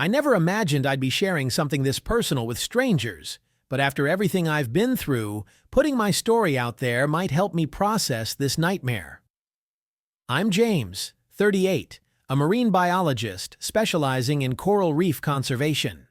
I never imagined I'd be sharing something this personal with strangers, but after everything I've been through, putting my story out there might help me process this nightmare. I'm James, 38, a marine biologist specializing in coral reef conservation.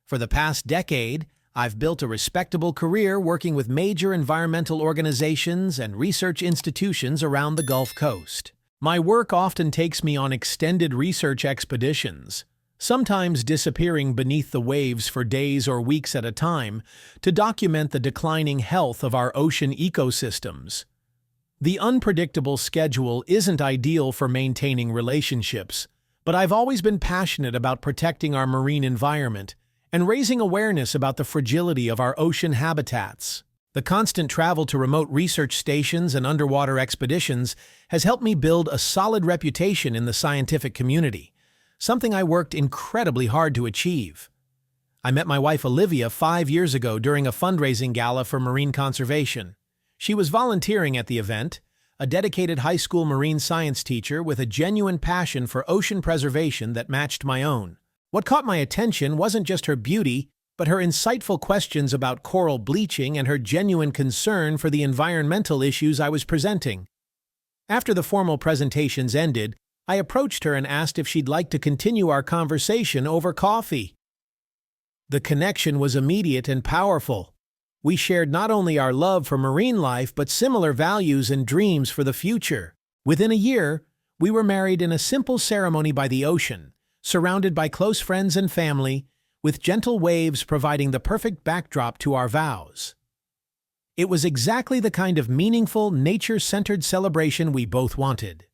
For the past decade, I've built a respectable career working with major environmental organizations and research institutions around the Gulf Coast. My work often takes me on extended research expeditions, sometimes disappearing beneath the waves for days or weeks at a time to document the declining health of our ocean ecosystems. The unpredictable schedule isn't ideal for maintaining relationships, but I've always been passionate about protecting our marine environment and raising awareness about the fragility of our ocean habitats. The constant travel to remote research stations and underwater expeditions has helped me build a solid reputation in the scientific community, something I worked incredibly hard to achieve. I met my wife Olivia 5 years ago during a fundraising gala for marine conservation. She was volunteering at the event, a dedicated high school marine science teacher with a genuine passion for ocean preservation that matched my own. What caught my attention wasn't just her beauty, but her insightful questions about coral bleaching and her genuine concern for the environmental issues I was presenting. After the formal presentations ended, I approached her and asked if she'd like to continue our conversation over coffee. The connection was immediate and powerful. We shared not only our love for marine life but similar values and dreams for the future. Within a year, we were married in a simple ceremony by the ocean, surrounded by close friends and family, with gentle waves providing the perfect backdrop to our vows. It was exactly the kind of meaningful, nature-centered celebration we both wanted.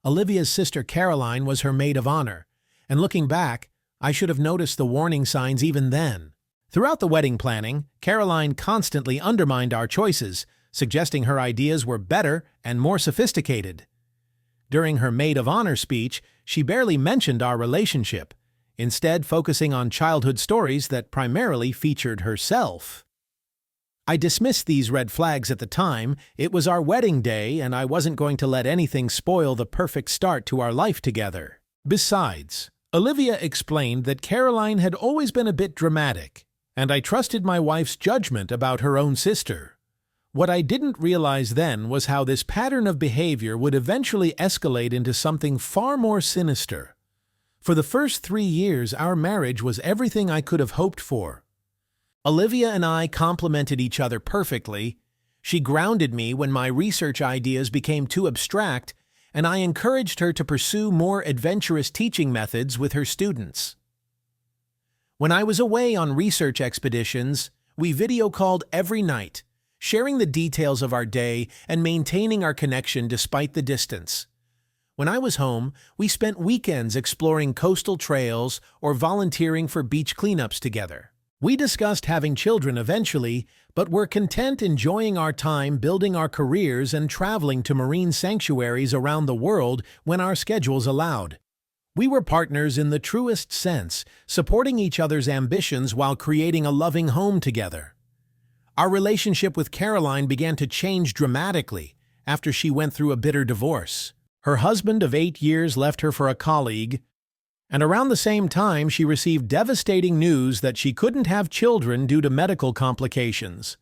Olivia's sister Caroline was her maid of honor, and looking back, I should have noticed the warning signs even then. Throughout the wedding planning, Caroline constantly undermined our choices, suggesting her ideas were better and more sophisticated. During her maid of honor speech, she barely mentioned our relationship, instead focusing on childhood stories that primarily featured herself. I dismissed these red flags at the time. It was our wedding day, and I wasn't going to let anything spoil the perfect start to our life together. Besides, Olivia explained that Caroline had always been a bit dramatic, and I trusted my wife's judgment about her own sister. What I didn't realize then was how this pattern of behavior would eventually escalate into something far more sinister. For the first 3 years, our marriage was everything I could have hoped for. Olivia and I complemented each other perfectly. She grounded me when my research ideas became too abstract, and I encouraged her to pursue more adventurous teaching methods with her students. When I was away on research expeditions, we video called every night, sharing the details of our day and maintaining our connection despite the distance. When I was home, we spent weekends exploring coastal trails or volunteering for beach cleanups together. We discussed having children eventually, but were content enjoying our time building our careers and traveling to marine sanctuaries around the world when our schedules allowed. We were partners in the truest sense, supporting each other's ambitions while creating a loving home together. Our relationship with Caroline began to change dramatically after she went through a bitter divorce. Her husband of 8 years left her for a colleague, and around the same time she received devastating news that she couldn't have children due to medical complications.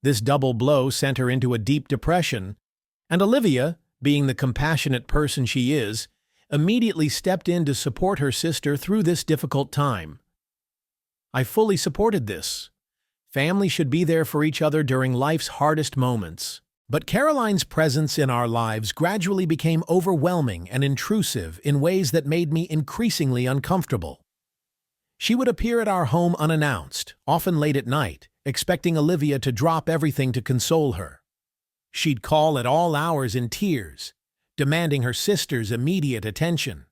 This double blow sent her into a deep depression, and Olivia, being the compassionate person she is, immediately stepped in to support her sister through this difficult time. I fully supported this. Family should be there for each other during life's hardest moments. But Caroline's presence in our lives gradually became overwhelming and intrusive in ways that made me increasingly uncomfortable. She would appear at our home unannounced, often late at night, expecting Olivia to drop everything to console her. She'd call at all hours in tears, demanding her sister's immediate attention.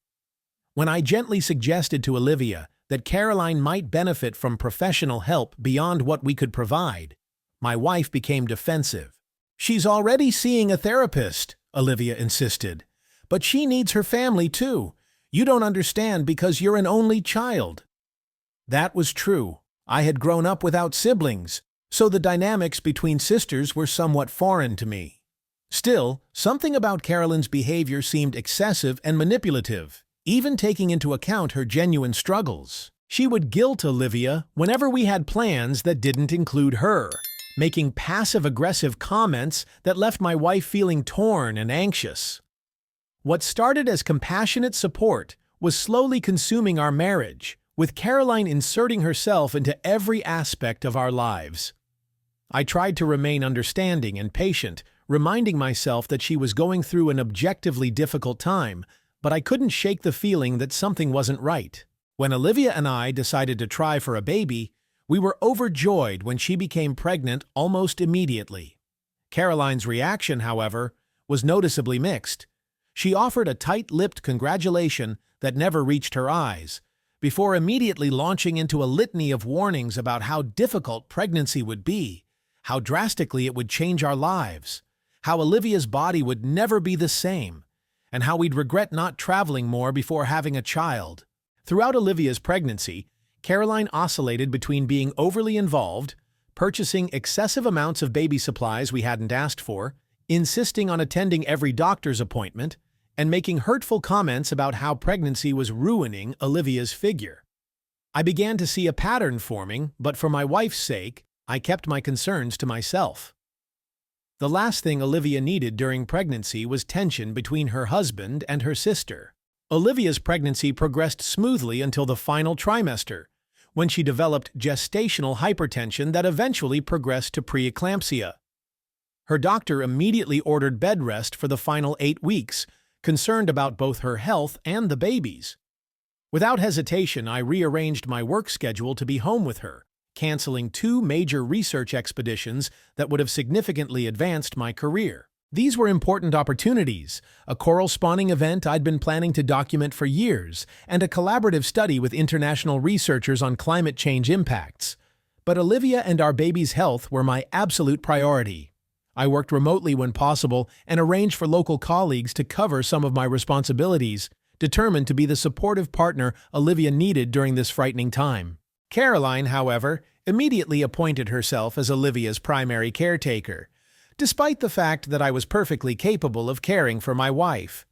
When I gently suggested to Olivia that Caroline might benefit from professional help beyond what we could provide, my wife became defensive. "She's already seeing a therapist," Olivia insisted. "But she needs her family too. You don't understand because you're an only child." That was true. I had grown up without siblings, so the dynamics between sisters were somewhat foreign to me. Still, something about Caroline's behavior seemed excessive and manipulative. even taking into account her genuine struggles. She would guilt Olivia whenever we had plans that didn't include her, making passive-aggressive comments that left my wife feeling torn and anxious. What started as compassionate support was slowly consuming our marriage, with Caroline inserting herself into every aspect of our lives. I tried to remain understanding and patient, reminding myself that she was going through an objectively difficult time, but I couldn't shake the feeling that something wasn't right. When Olivia and I decided to try for a baby, we were overjoyed when she became pregnant almost immediately. Caroline's reaction, however, was noticeably mixed. She offered a tight-lipped congratulation that never reached her eyes, before immediately launching into a litany of warnings about how difficult pregnancy would be, how drastically it would change our lives, how Olivia's body would never be the same, and how we'd regret not traveling more before having a child. Throughout Olivia's pregnancy, Caroline oscillated between being overly involved, purchasing excessive amounts of baby supplies we hadn't asked for, insisting on attending every doctor's appointment, and making hurtful comments about how pregnancy was ruining Olivia's figure. I began to see a pattern forming, but for my wife's sake, I kept my concerns to myself. The last thing Olivia needed during pregnancy was tension between her husband and her sister. Olivia's pregnancy progressed smoothly until the final trimester, when she developed gestational hypertension that eventually progressed to preeclampsia. Her doctor immediately ordered bed rest for the final 8 weeks, concerned about both her health and the baby's. Without hesitation, I rearranged my work schedule to be home with her, canceling 2 major research expeditions that would have significantly advanced my career. These were important opportunities, a coral spawning event I'd been planning to document for years, and a collaborative study with international researchers on climate change impacts. But Olivia and our baby's health were my absolute priority. I worked remotely when possible and arranged for local colleagues to cover some of my responsibilities, determined to be the supportive partner Olivia needed during this frightening time. Caroline, however, immediately appointed herself as Olivia's primary caretaker, despite the fact that I was perfectly capable of caring for my wife.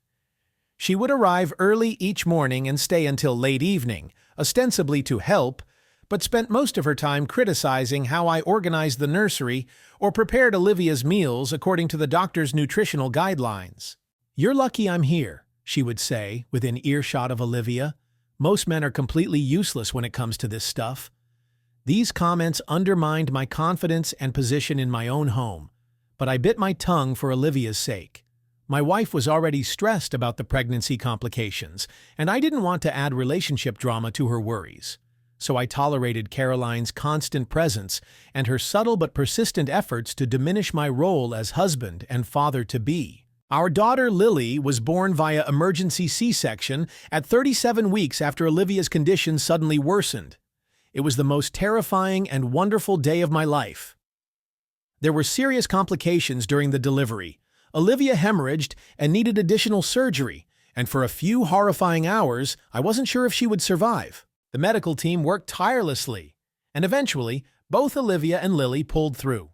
She would arrive early each morning and stay until late evening, ostensibly to help, but spent most of her time criticizing how I organized the nursery or prepared Olivia's meals according to the doctor's nutritional guidelines. "You're lucky I'm here," she would say, within earshot of Olivia. "Most men are completely useless when it comes to this stuff." These comments undermined my confidence and position in my own home, but I bit my tongue for Olivia's sake. My wife was already stressed about the pregnancy complications, and I didn't want to add relationship drama to her worries. So I tolerated Caroline's constant presence and her subtle but persistent efforts to diminish my role as husband and father-to-be. Our daughter Lily was born via emergency C-section at 37 weeks after Olivia's condition suddenly worsened. It was the most terrifying and wonderful day of my life. There were serious complications during the delivery. Olivia hemorrhaged and needed additional surgery, and for a few horrifying hours, I wasn't sure if she would survive. The medical team worked tirelessly, and eventually, both Olivia and Lily pulled through,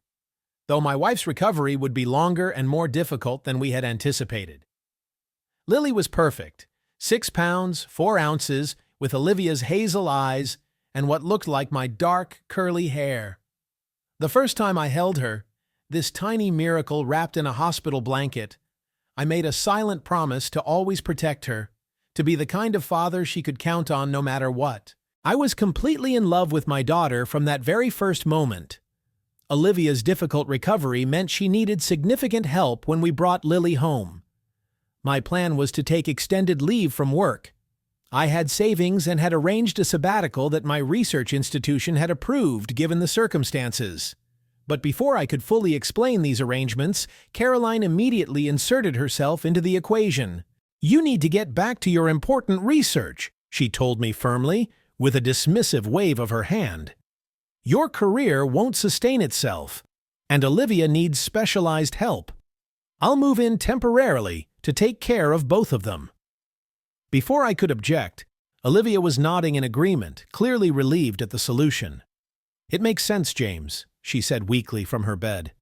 though my wife's recovery would be longer and more difficult than we had anticipated. Lily was perfect, 6 pounds, 4 ounces, with Olivia's hazel eyes and what looked like my dark, curly hair. The first time I held her, this tiny miracle wrapped in a hospital blanket, I made a silent promise to always protect her, to be the kind of father she could count on no matter what. I was completely in love with my daughter from that very first moment. Olivia's difficult recovery meant she needed significant help when we brought Lily home. My plan was to take extended leave from work. I had savings and had arranged a sabbatical that my research institution had approved given the circumstances. But before I could fully explain these arrangements, Caroline immediately inserted herself into the equation. "You need to get back to your important research," she told me firmly, with a dismissive wave of her hand. "Your career won't sustain itself, and Olivia needs specialized help. I'll move in temporarily to take care of both of them." Before I could object, Olivia was nodding in agreement, clearly relieved at the solution. "It makes sense, James," she said weakly from her bed.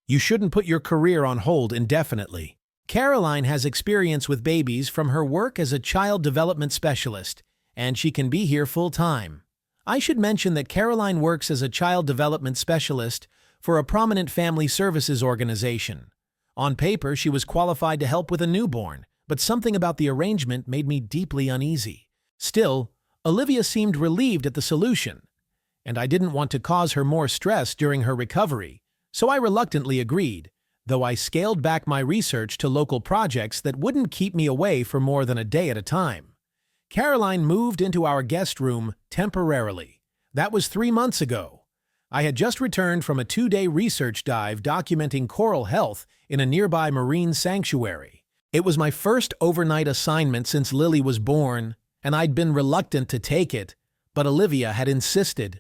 "You shouldn't put your career on hold indefinitely. Caroline has experience with babies from her work as a child development specialist, and she can be here full-time. I should mention that Caroline works as a child development specialist for a prominent family services organization. On paper, she was qualified to help with a newborn, but something about the arrangement made me deeply uneasy. Still, Olivia seemed relieved at the solution, and I didn't want to cause her more stress during her recovery, so I reluctantly agreed, though I scaled back my research to local projects that wouldn't keep me away for more than a day at a time. Caroline moved into our guest room temporarily. That was 3 months ago. I had just returned from a 2-day research dive documenting coral health in a nearby marine sanctuary. It was my first overnight assignment since Lily was born, and I'd been reluctant to take it, but Olivia had insisted.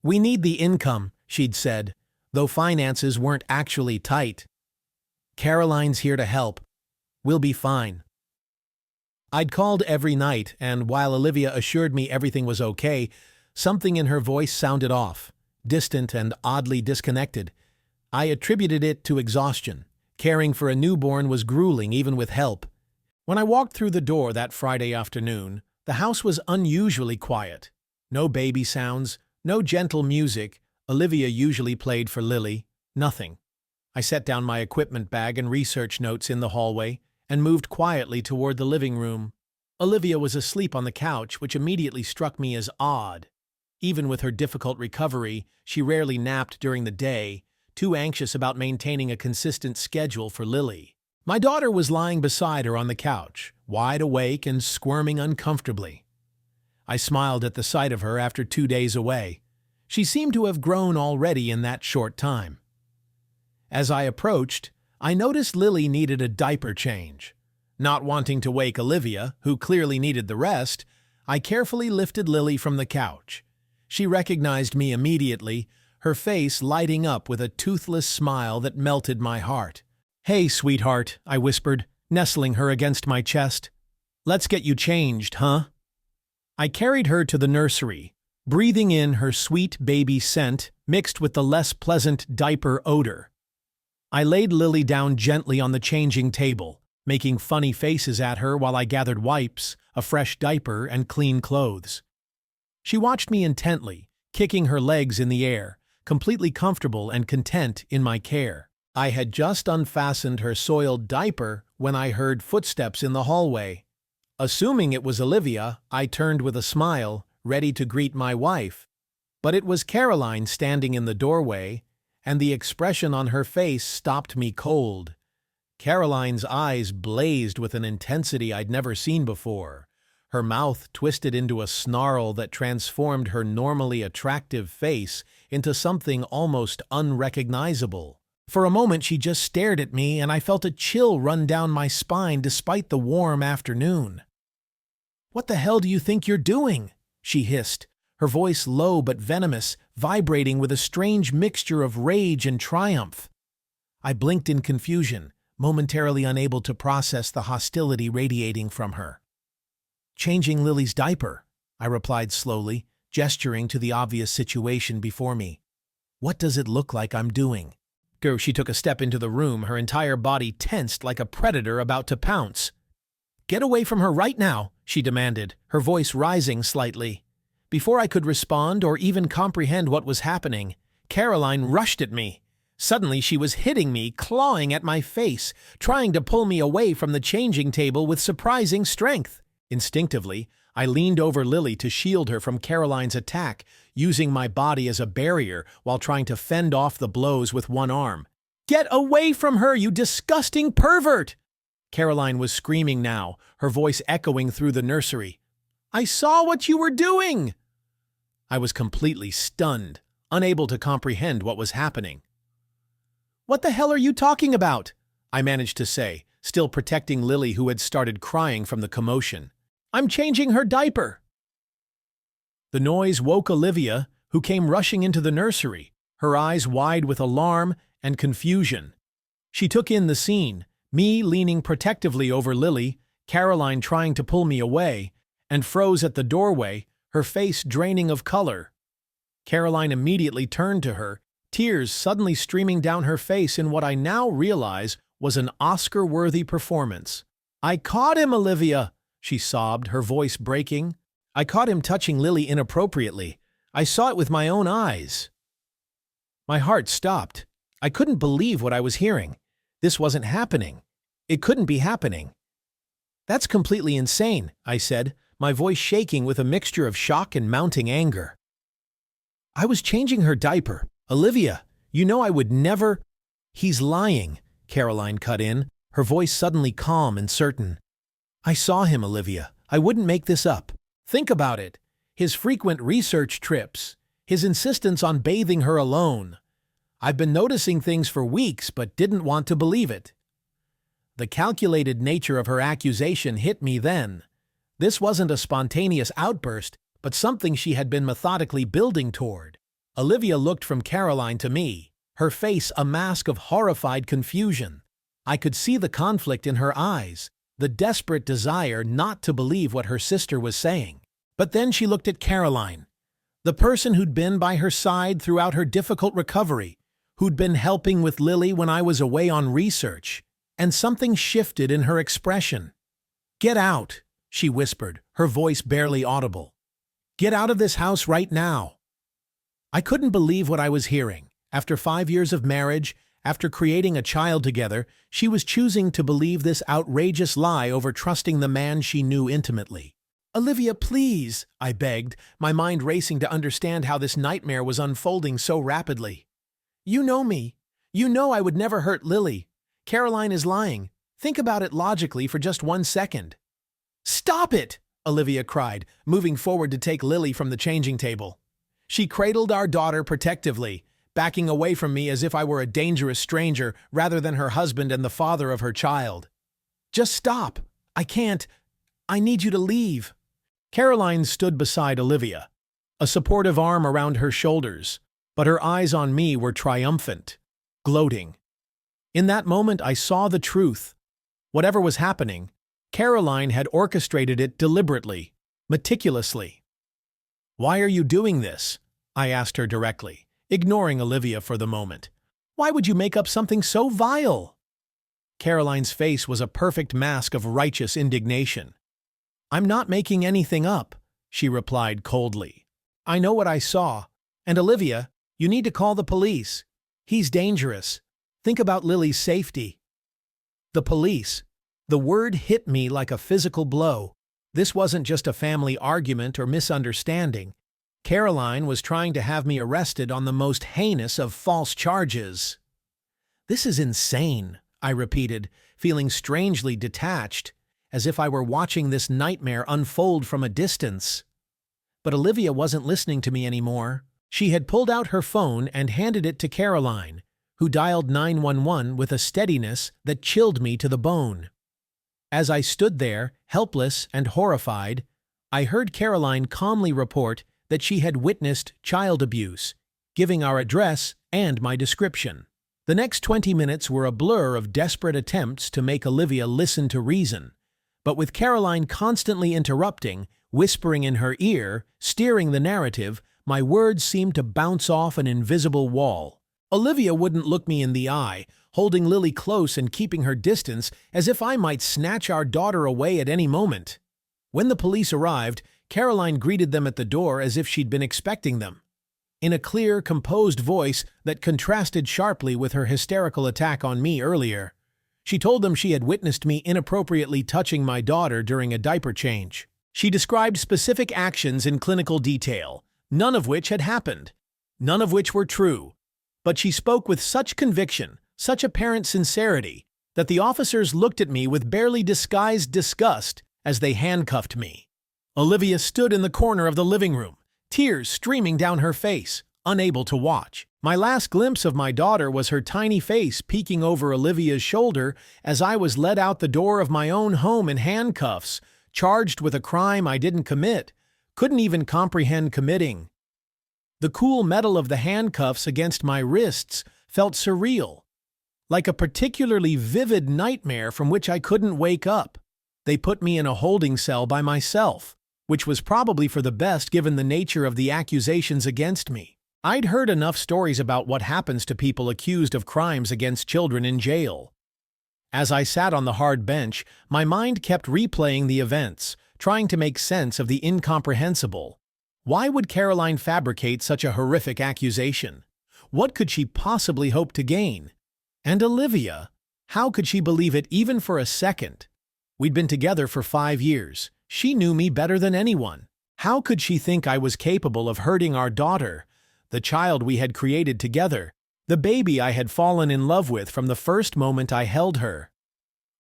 "We need the income," she'd said, though finances weren't actually tight. "Caroline's here to help. We'll be fine." I'd called every night, and while Olivia assured me everything was okay, something in her voice sounded off, distant and oddly disconnected. I attributed it to exhaustion. Caring for a newborn was grueling even with help. When I walked through the door that Friday afternoon, the house was unusually quiet. No baby sounds, no gentle music. Olivia usually played for Lily. Nothing. I set down my equipment bag and research notes in the hallway and moved quietly toward the living room. Olivia was asleep on the couch, which immediately struck me as odd. Even with her difficult recovery, she rarely napped during the day, too anxious about maintaining a consistent schedule for Lily. My daughter was lying beside her on the couch, wide awake and squirming uncomfortably. I smiled at the sight of her after 2 days away. She seemed to have grown already in that short time. As I approached, I noticed Lily needed a diaper change. Not wanting to wake Olivia, who clearly needed the rest, I carefully lifted Lily from the couch. She recognized me immediately, her face lighting up with a toothless smile that melted my heart. "Hey, sweetheart," I whispered, nestling her against my chest. "Let's get you changed, huh?" I carried her to the nursery, breathing in her sweet baby scent mixed with the less pleasant diaper odor. I laid Lily down gently on the changing table, making funny faces at her while I gathered wipes, a fresh diaper, and clean clothes. She watched me intently, kicking her legs in the air, completely comfortable and content in my care. I had just unfastened her soiled diaper when I heard footsteps in the hallway. Assuming it was Olivia, I turned with a smile, ready to greet my wife. But it was Caroline standing in the doorway, and the expression on her face stopped me cold. Caroline's eyes blazed with an intensity I'd never seen before. Her mouth twisted into a snarl that transformed her normally attractive face into something almost unrecognizable. For a moment she just stared at me, and I felt a chill run down my spine despite the warm afternoon. "What the hell do you think you're doing?" she hissed, her voice low but venomous, vibrating with a strange mixture of rage and triumph. I blinked in confusion, momentarily unable to process the hostility radiating from her. "Changing Lily's diaper," I replied slowly, gesturing to the obvious situation before me. "What does it look like I'm doing?" She took a step into the room, her entire body tensed like a predator about to pounce. "Get away from her right now," she demanded, her voice rising slightly. Before I could respond or even comprehend what was happening, Caroline rushed at me. Suddenly she was hitting me, clawing at my face, trying to pull me away from the changing table with surprising strength. Instinctively, I leaned over Lily to shield her from Caroline's attack, using my body as a barrier while trying to fend off the blows with one arm. "Get away from her, you disgusting pervert!" Caroline was screaming now, her voice echoing through the nursery. "I saw what you were doing!" I was completely stunned, unable to comprehend what was happening. "What the hell are you talking about?" I managed to say, still protecting Lily, who had started crying from the commotion. "I'm changing her diaper." The noise woke Olivia, who came rushing into the nursery, her eyes wide with alarm and confusion. She took in the scene, me leaning protectively over Lily, Caroline trying to pull me away, and froze at the doorway, her face draining of color. Caroline immediately turned to her, tears suddenly streaming down her face in what I now realize was an Oscar-worthy performance. "I caught him, Olivia," she sobbed, her voice breaking. "I caught him touching Lily inappropriately. I saw it with my own eyes." My heart stopped. I couldn't believe what I was hearing. This wasn't happening. It couldn't be happening. "That's completely insane," I said, my voice shaking with a mixture of shock and mounting anger. "I was changing her diaper. Olivia, you know I would never—" "He's lying," Caroline cut in, her voice suddenly calm and certain. "I saw him, Olivia. I wouldn't make this up. Think about it. His frequent research trips, his insistence on bathing her alone. I've been noticing things for weeks but didn't want to believe it." The calculated nature of her accusation hit me then. This wasn't a spontaneous outburst, but something she had been methodically building toward. Olivia looked from Caroline to me, her face a mask of horrified confusion. I could see the conflict in her eyes, the desperate desire not to believe what her sister was saying. But then she looked at Caroline, the person who'd been by her side throughout her difficult recovery, who'd been helping with Lily when I was away on research, and something shifted in her expression. "Get out," she whispered, her voice barely audible. "Get out of this house right now." I couldn't believe what I was hearing. After 5 years of marriage, after creating a child together, she was choosing to believe this outrageous lie over trusting the man she knew intimately. "Olivia, please," I begged, my mind racing to understand how this nightmare was unfolding so rapidly. "You know me. You know I would never hurt Lily. Caroline is lying. Think about it logically for just 1 second." "Stop it!" Olivia cried, moving forward to take Lily from the changing table. She cradled our daughter protectively, backing away from me as if I were a dangerous stranger rather than her husband and the father of her child. "Just stop. I can't. I need you to leave." Caroline stood beside Olivia, a supportive arm around her shoulders, but her eyes on me were triumphant, gloating. In that moment, I saw the truth. Whatever was happening, Caroline had orchestrated it deliberately, meticulously. "Why are you doing this?" I asked her directly, ignoring Olivia for the moment. "Why would you make up something so vile?" Caroline's face was a perfect mask of righteous indignation. "I'm not making anything up," she replied coldly. "I know what I saw. And Olivia, you need to call the police. He's dangerous. Think about Lily's safety." The police. The word hit me like a physical blow. This wasn't just a family argument or misunderstanding. Caroline was trying to have me arrested on the most heinous of false charges. "This is insane," I repeated, feeling strangely detached, as if I were watching this nightmare unfold from a distance. But Olivia wasn't listening to me anymore. She had pulled out her phone and handed it to Caroline, who dialed 911 with a steadiness that chilled me to the bone. As I stood there, helpless and horrified, I heard Caroline calmly report that she had witnessed child abuse, giving our address and my description. The next 20 minutes were a blur of desperate attempts to make Olivia listen to reason, but with Caroline constantly interrupting, whispering in her ear, steering the narrative, my words seemed to bounce off an invisible wall. Olivia wouldn't look me in the eye, holding Lily close and keeping her distance as if I might snatch our daughter away at any moment. When the police arrived, Caroline greeted them at the door as if she'd been expecting them, in a clear, composed voice that contrasted sharply with her hysterical attack on me earlier. She told them she had witnessed me inappropriately touching my daughter during a diaper change. She described specific actions in clinical detail, none of which had happened, none of which were true. But she spoke with such conviction, such apparent sincerity, that the officers looked at me with barely disguised disgust as they handcuffed me. Olivia stood in the corner of the living room, tears streaming down her face, unable to watch. My last glimpse of my daughter was her tiny face peeking over Olivia's shoulder as I was led out the door of my own home in handcuffs, charged with a crime I didn't commit, couldn't even comprehend committing. The cool metal of the handcuffs against my wrists felt surreal, like a particularly vivid nightmare from which I couldn't wake up. They put me in a holding cell by myself, which was probably for the best given the nature of the accusations against me. I'd heard enough stories about what happens to people accused of crimes against children in jail. As I sat on the hard bench, my mind kept replaying the events, trying to make sense of the incomprehensible. Why would Caroline fabricate such a horrific accusation? What could she possibly hope to gain? And Olivia? How could she believe it even for a second? We'd been together for 5 years. She knew me better than anyone. How could she think I was capable of hurting our daughter, the child we had created together, the baby I had fallen in love with from the first moment I held her?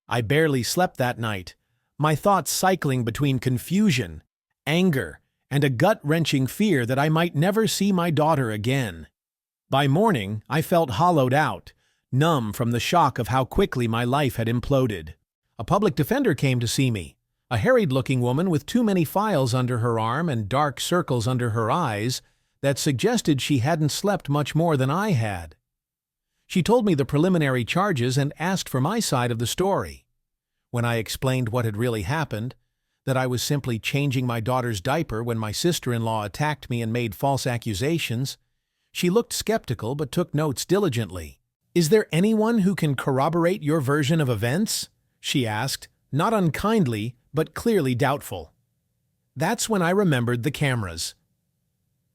I barely slept that night, my thoughts cycling between confusion, anger, and a gut-wrenching fear that I might never see my daughter again. By morning, I felt hollowed out, numb from the shock of how quickly my life had imploded. A public defender came to see me, a harried-looking woman with too many files under her arm and dark circles under her eyes that suggested she hadn't slept much more than I had. She told me the preliminary charges and asked for my side of the story. When I explained what had really happened, that I was simply changing my daughter's diaper when my sister-in-law attacked me and made false accusations, she looked skeptical but took notes diligently. "Is there anyone who can corroborate your version of events?" she asked, not unkindly, but clearly doubtful. That's when I remembered the cameras.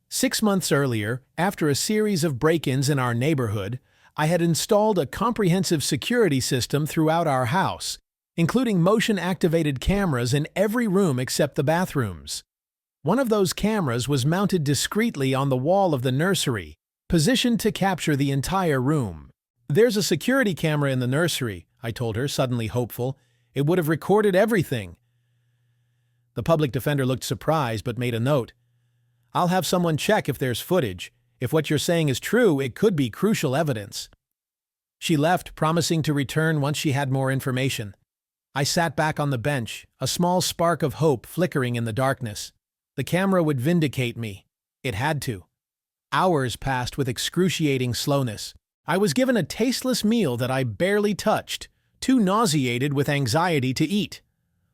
6 months earlier, after a series of break-ins in our neighborhood, I had installed a comprehensive security system throughout our house, including motion-activated cameras in every room except the bathrooms. One of those cameras was mounted discreetly on the wall of the nursery, positioned to capture the entire room. "There's a security camera in the nursery," I told her, suddenly hopeful. "It would have recorded everything." The public defender looked surprised but made a note. "I'll have someone check if there's footage. If what you're saying is true, it could be crucial evidence." She left, promising to return once she had more information. I sat back on the bench, a small spark of hope flickering in the darkness. The camera would vindicate me. It had to. Hours passed with excruciating slowness. I was given a tasteless meal that I barely touched, too nauseated with anxiety to eat.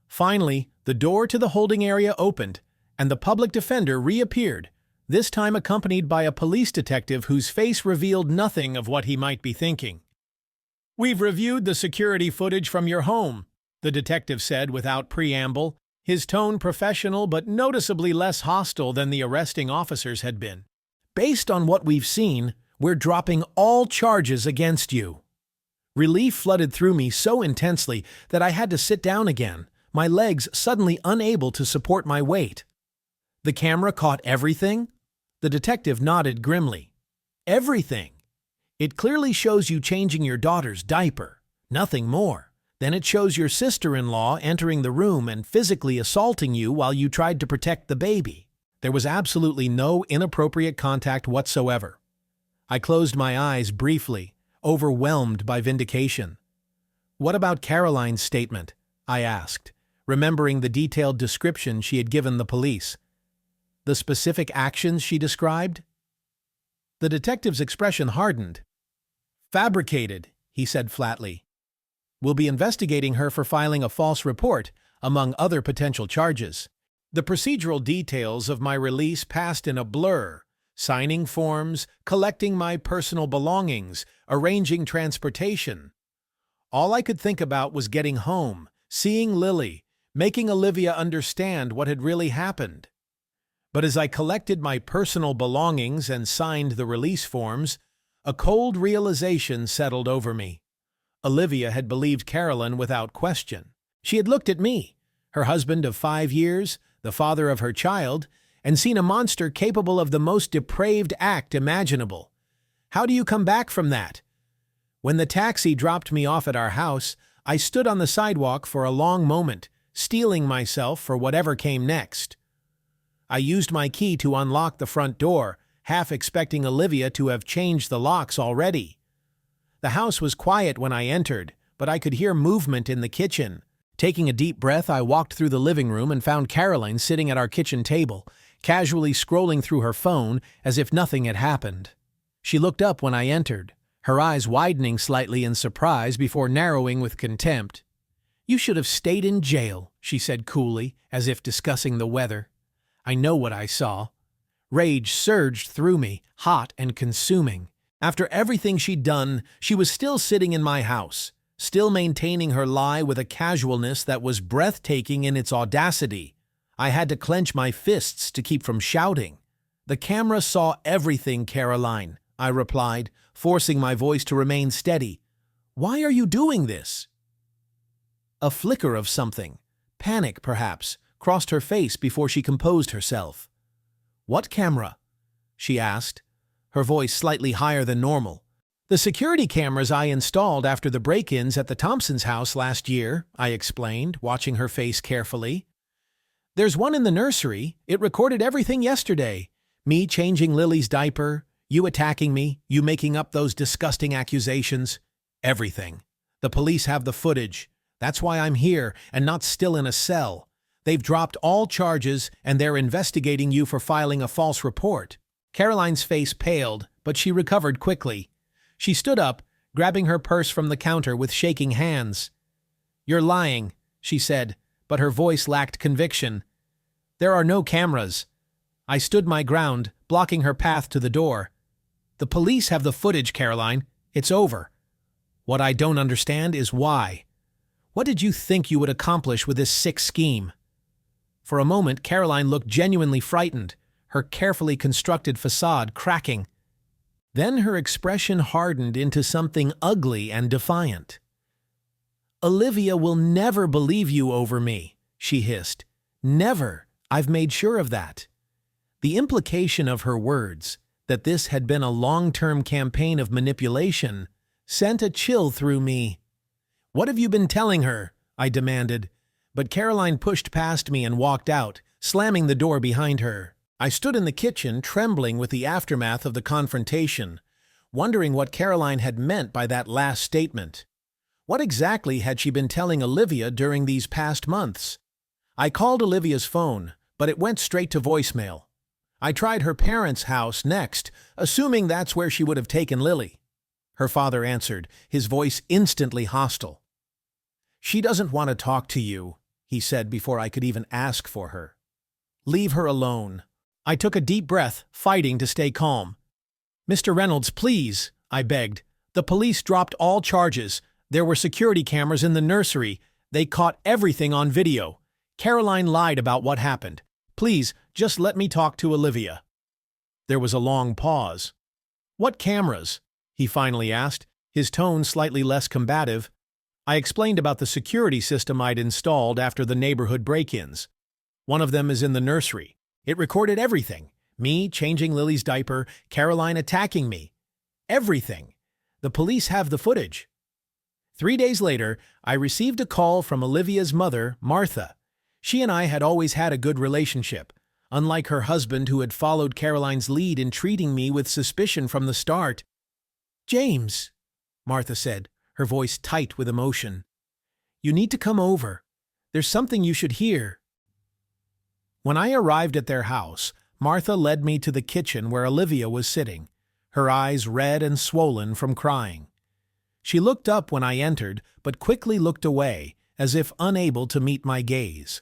Finally, the door to the holding area opened, and the public defender reappeared, this time accompanied by a police detective whose face revealed nothing of what he might be thinking. "We've reviewed the security footage from your home," the detective said without preamble, his tone professional but noticeably less hostile than the arresting officers had been. "Based on what we've seen, we're dropping all charges against you." Relief flooded through me so intensely that I had to sit down again, my legs suddenly unable to support my weight. "The camera caught everything?" The detective nodded grimly. "Everything. It clearly shows you changing your daughter's diaper, nothing more. Then it shows your sister-in-law entering the room and physically assaulting you while you tried to protect the baby. There was absolutely no inappropriate contact whatsoever." I closed my eyes briefly, overwhelmed by vindication. "What about Caroline's statement?" I asked, remembering the detailed description she had given the police. "The specific actions she described?" The detective's expression hardened. "Fabricated," he said flatly. "We'll be investigating her for filing a false report, among other potential charges." The procedural details of my release passed in a blur, signing forms, collecting my personal belongings, arranging transportation. All I could think about was getting home, seeing Lily, making Olivia understand what had really happened. But as I collected my personal belongings and signed the release forms, a cold realization settled over me. Olivia had believed Carolyn without question. She had looked at me, her husband of 5 years, the father of her child, and seen a monster capable of the most depraved act imaginable. How do you come back from that? When the taxi dropped me off at our house, I stood on the sidewalk for a long moment, steeling myself for whatever came next. I used my key to unlock the front door, half expecting Olivia to have changed the locks already. The house was quiet when I entered, but I could hear movement in the kitchen. Taking a deep breath, I walked through the living room and found Caroline sitting at our kitchen table, casually scrolling through her phone as if nothing had happened. She looked up when I entered, her eyes widening slightly in surprise before narrowing with contempt. "You should have stayed in jail," she said coolly, as if discussing the weather. I know what I saw. Rage surged through me, hot and consuming. After everything she'd done, she was still sitting in my house, still maintaining her lie with a casualness that was breathtaking in its audacity. I had to clench my fists to keep from shouting. "The camera saw everything, Caroline," I replied, forcing my voice to remain steady. "Why are you doing this?" A flicker of something, panic perhaps, crossed her face before she composed herself. "What camera?" she asked, her voice slightly higher than normal. "The security cameras I installed after the break-ins at the Thompsons' house last year," I explained, watching her face carefully. "There's one in the nursery. It recorded everything yesterday. Me changing Lily's diaper, you attacking me, you making up those disgusting accusations. Everything. The police have the footage. That's why I'm here and not still in a cell. They've dropped all charges and they're investigating you for filing a false report." Caroline's face paled, but she recovered quickly. She stood up, grabbing her purse from the counter with shaking hands. "You're lying," she said, but her voice lacked conviction. "There are no cameras." I stood my ground, blocking her path to the door. "The police have the footage, Caroline. It's over. What I don't understand is why. What did you think you would accomplish with this sick scheme?" For a moment, Caroline looked genuinely frightened, her carefully constructed facade cracking. Then her expression hardened into something ugly and defiant. "Olivia will never believe you over me," she hissed. "Never. I've made sure of that." The implication of her words, that this had been a long-term campaign of manipulation, sent a chill through me. "What have you been telling her?" I demanded, but Caroline pushed past me and walked out, slamming the door behind her. I stood in the kitchen, trembling with the aftermath of the confrontation, wondering what Caroline had meant by that last statement. What exactly had she been telling Olivia during these past months? I called Olivia's phone, but it went straight to voicemail. I tried her parents' house next, assuming that's where she would have taken Lily. Her father answered, his voice instantly hostile. "She doesn't want to talk to you," he said before I could even ask for her. "Leave her alone." I took a deep breath, fighting to stay calm. "Mr. Reynolds, please," I begged. "The police dropped all charges. There were security cameras in the nursery. They caught everything on video. Caroline lied about what happened. Please, just let me talk to Olivia." There was a long pause. "What cameras?" he finally asked, his tone slightly less combative. I explained about the security system I'd installed after the neighborhood break-ins. "One of them is in the nursery. It recorded everything. Me changing Lily's diaper, Caroline attacking me. Everything. The police have the footage." 3 days later, I received a call from Olivia's mother, Martha. She and I had always had a good relationship, unlike her husband who had followed Caroline's lead in treating me with suspicion from the start. "James," Martha said, her voice tight with emotion. "You need to come over. There's something you should hear." When I arrived at their house, Martha led me to the kitchen where Olivia was sitting, her eyes red and swollen from crying. She looked up when I entered, but quickly looked away, as if unable to meet my gaze.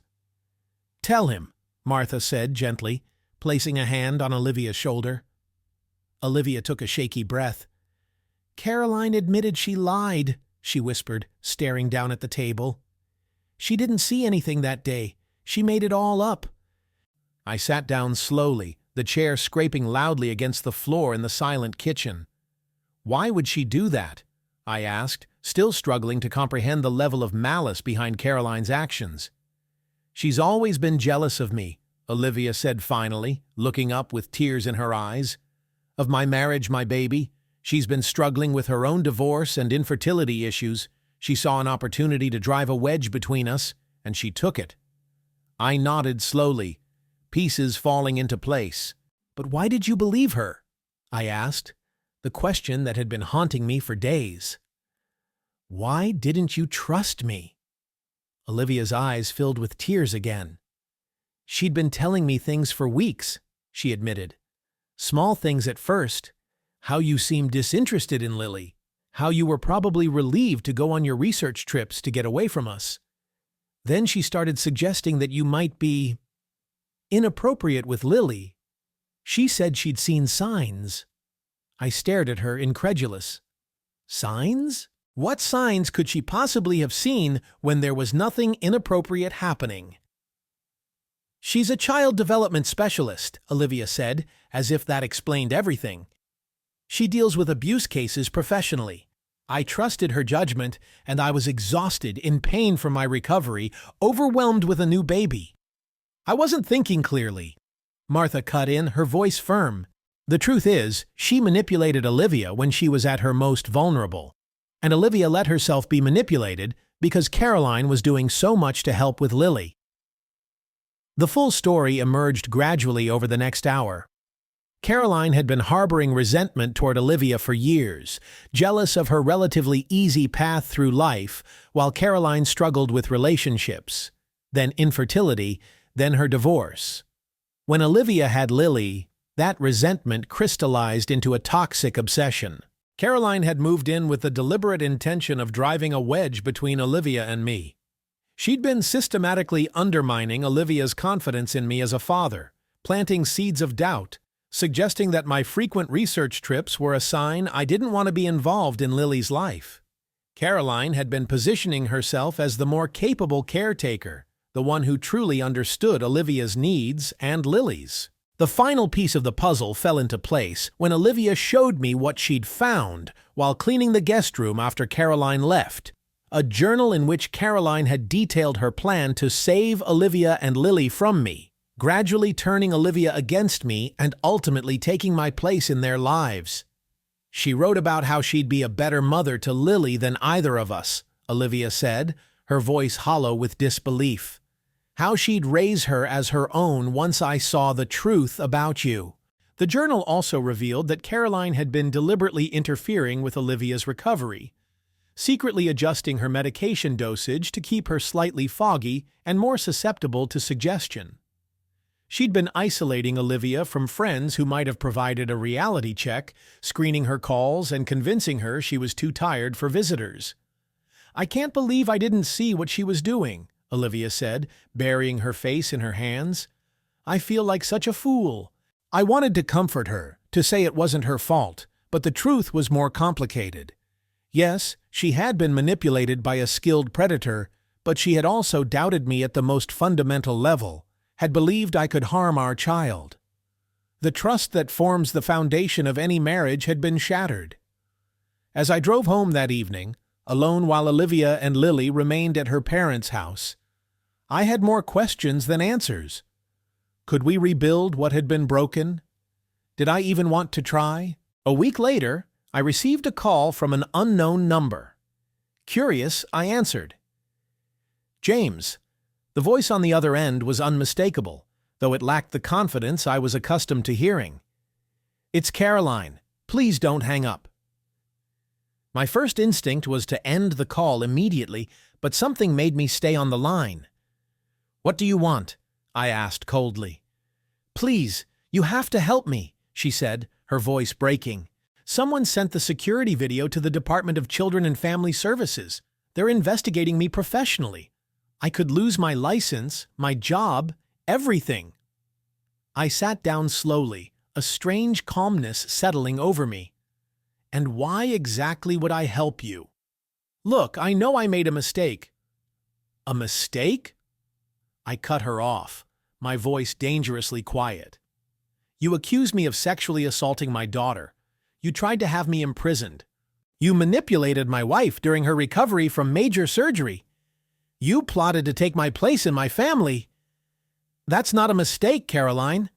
"Tell him," Martha said gently, placing a hand on Olivia's shoulder. Olivia took a shaky breath. "Caroline admitted she lied," she whispered, staring down at the table. "She didn't see anything that day. She made it all up." I sat down slowly, the chair scraping loudly against the floor in the silent kitchen. "Why would she do that?" I asked, still struggling to comprehend the level of malice behind Caroline's actions. "She's always been jealous of me," Olivia said finally, looking up with tears in her eyes. "Of my marriage, my baby. She's been struggling with her own divorce and infertility issues. She saw an opportunity to drive a wedge between us, and she took it." I nodded slowly, pieces falling into place. "But why did you believe her?" I asked, the question that had been haunting me for days. "Why didn't you trust me?" Olivia's eyes filled with tears again. "She'd been telling me things for weeks," she admitted. "Small things at first. How you seemed disinterested in Lily. How you were probably relieved to go on your research trips to get away from us. Then she started suggesting that you might be inappropriate with Lily. She said she'd seen signs." I stared at her, incredulous. "Signs?" What signs could she possibly have seen when there was nothing inappropriate happening? "She's a child development specialist," Olivia said, as if that explained everything. "She deals with abuse cases professionally. I trusted her judgment, and I was exhausted, in pain from my recovery, overwhelmed with a new baby." "I wasn't thinking clearly," Martha cut in, her voice firm. "The truth is, she manipulated Olivia when she was at her most vulnerable. And Olivia let herself be manipulated because Caroline was doing so much to help with Lily." The full story emerged gradually over the next hour. Caroline had been harboring resentment toward Olivia for years, jealous of her relatively easy path through life, while Caroline struggled with relationships, then infertility, then her divorce. When Olivia had Lily, that resentment crystallized into a toxic obsession. Caroline had moved in with the deliberate intention of driving a wedge between Olivia and me. She'd been systematically undermining Olivia's confidence in me as a father, planting seeds of doubt, suggesting that my frequent research trips were a sign I didn't want to be involved in Lily's life. Caroline had been positioning herself as the more capable caretaker, the one who truly understood Olivia's needs and Lily's. The final piece of the puzzle fell into place when Olivia showed me what she'd found while cleaning the guest room after Caroline left. A journal in which Caroline had detailed her plan to save Olivia and Lily from me, gradually turning Olivia against me and ultimately taking my place in their lives. She wrote about how she'd be a better mother to Lily than either of us, Olivia said, her voice hollow with disbelief. How she'd raise her as her own once I saw the truth about you. The journal also revealed that Caroline had been deliberately interfering with Olivia's recovery, secretly adjusting her medication dosage to keep her slightly foggy and more susceptible to suggestion. She'd been isolating Olivia from friends who might have provided a reality check, screening her calls and convincing her she was too tired for visitors. "I can't believe I didn't see what she was doing," Olivia said, burying her face in her hands. "I feel like such a fool." I wanted to comfort her, to say it wasn't her fault, but the truth was more complicated. Yes, she had been manipulated by a skilled predator, but she had also doubted me at the most fundamental level, had believed I could harm our child. The trust that forms the foundation of any marriage had been shattered. As I drove home that evening, alone while Olivia and Lily remained at her parents' house, I had more questions than answers. Could we rebuild what had been broken? Did I even want to try? A week later, I received a call from an unknown number. Curious, I answered. "James." The voice on the other end was unmistakable, though it lacked the confidence I was accustomed to hearing. "It's Caroline. Please don't hang up." My first instinct was to end the call immediately, but something made me stay on the line. "What do you want?" I asked coldly. "Please, you have to help me," she said, her voice breaking. "Someone sent the security video to the Department of Children and Family Services. They're investigating me professionally. I could lose my license, my job, everything." I sat down slowly, a strange calmness settling over me. "And why exactly would I help you?" "Look, I know I made a mistake." "A mistake?" I cut her off, my voice dangerously quiet. "You accused me of sexually assaulting my daughter. You tried to have me imprisoned. You manipulated my wife during her recovery from major surgery. You plotted to take my place in my family. That's not a mistake, Caroline.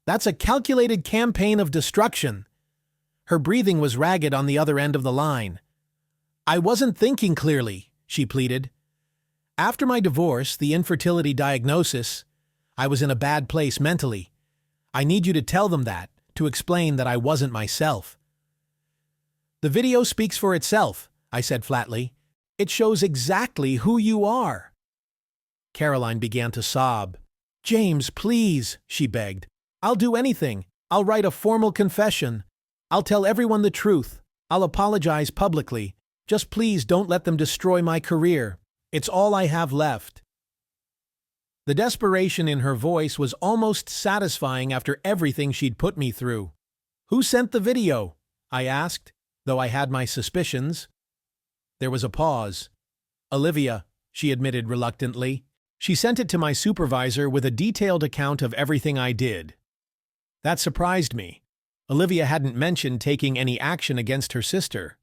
That's a calculated campaign of destruction." Her breathing was ragged on the other end of the line. "I wasn't thinking clearly," she pleaded. "After my divorce, the infertility diagnosis, I was in a bad place mentally. I need you to tell them that, to explain that I wasn't myself." "The video speaks for itself," I said flatly. "It shows exactly who you are." Caroline began to sob. "James, please," she begged. "I'll do anything. I'll write a formal confession. I'll tell everyone the truth. I'll apologize publicly. Just please don't let them destroy my career. It's all I have left." The desperation in her voice was almost satisfying after everything she'd put me through. "Who sent the video?" I asked, though I had my suspicions. There was a pause. "Olivia," she admitted reluctantly. She sent it to my supervisor with a detailed account of everything I did. That surprised me. Olivia hadn't mentioned taking any action against her sister.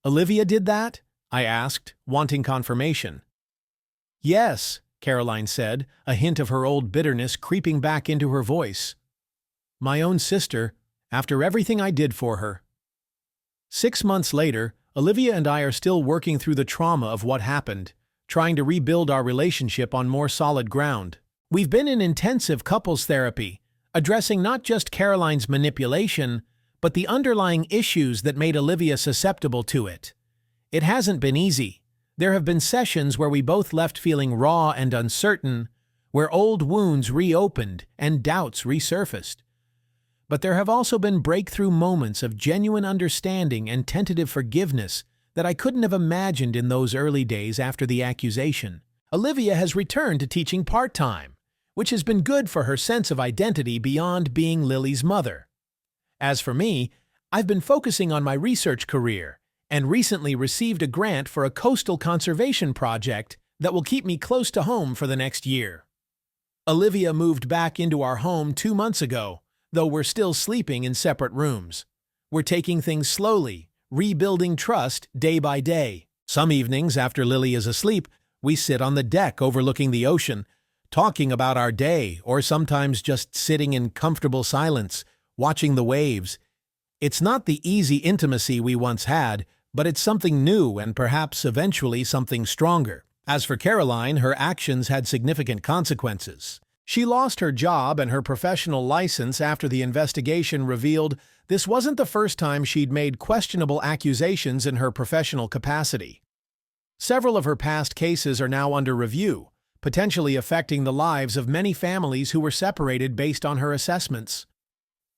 "Olivia did that?" I asked, wanting confirmation. "Yes," Caroline said, a hint of her old bitterness creeping back into her voice. "My own sister, after everything I did for her." 6 months later, Olivia and I are still working through the trauma of what happened, trying to rebuild our relationship on more solid ground. We've been in intensive couples therapy, addressing not just Caroline's manipulation, but the underlying issues that made Olivia susceptible to it. It hasn't been easy. There have been sessions where we both left feeling raw and uncertain, where old wounds reopened and doubts resurfaced. But there have also been breakthrough moments of genuine understanding and tentative forgiveness that I couldn't have imagined in those early days after the accusation. Olivia has returned to teaching part-time, which has been good for her sense of identity beyond being Lily's mother. As for me, I've been focusing on my research career and recently received a grant for a coastal conservation project that will keep me close to home for the next year. Olivia moved back into our home 2 months ago, though we're still sleeping in separate rooms. We're taking things slowly, rebuilding trust day by day. Some evenings after Lily is asleep, we sit on the deck overlooking the ocean, talking about our day, or sometimes just sitting in comfortable silence, watching the waves. It's not the easy intimacy we once had, but it's something new and perhaps eventually something stronger. As for Caroline, her actions had significant consequences. She lost her job and her professional license after the investigation revealed this wasn't the first time she'd made questionable accusations in her professional capacity. Several of her past cases are now under review, potentially affecting the lives of many families who were separated based on her assessments.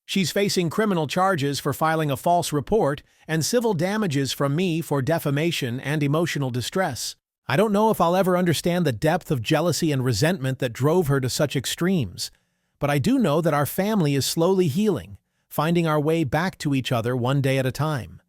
She's facing criminal charges for filing a false report and civil damages from me for defamation and emotional distress. I don't know if I'll ever understand the depth of jealousy and resentment that drove her to such extremes, but I do know that our family is slowly healing, finding our way back to each other one day at a time.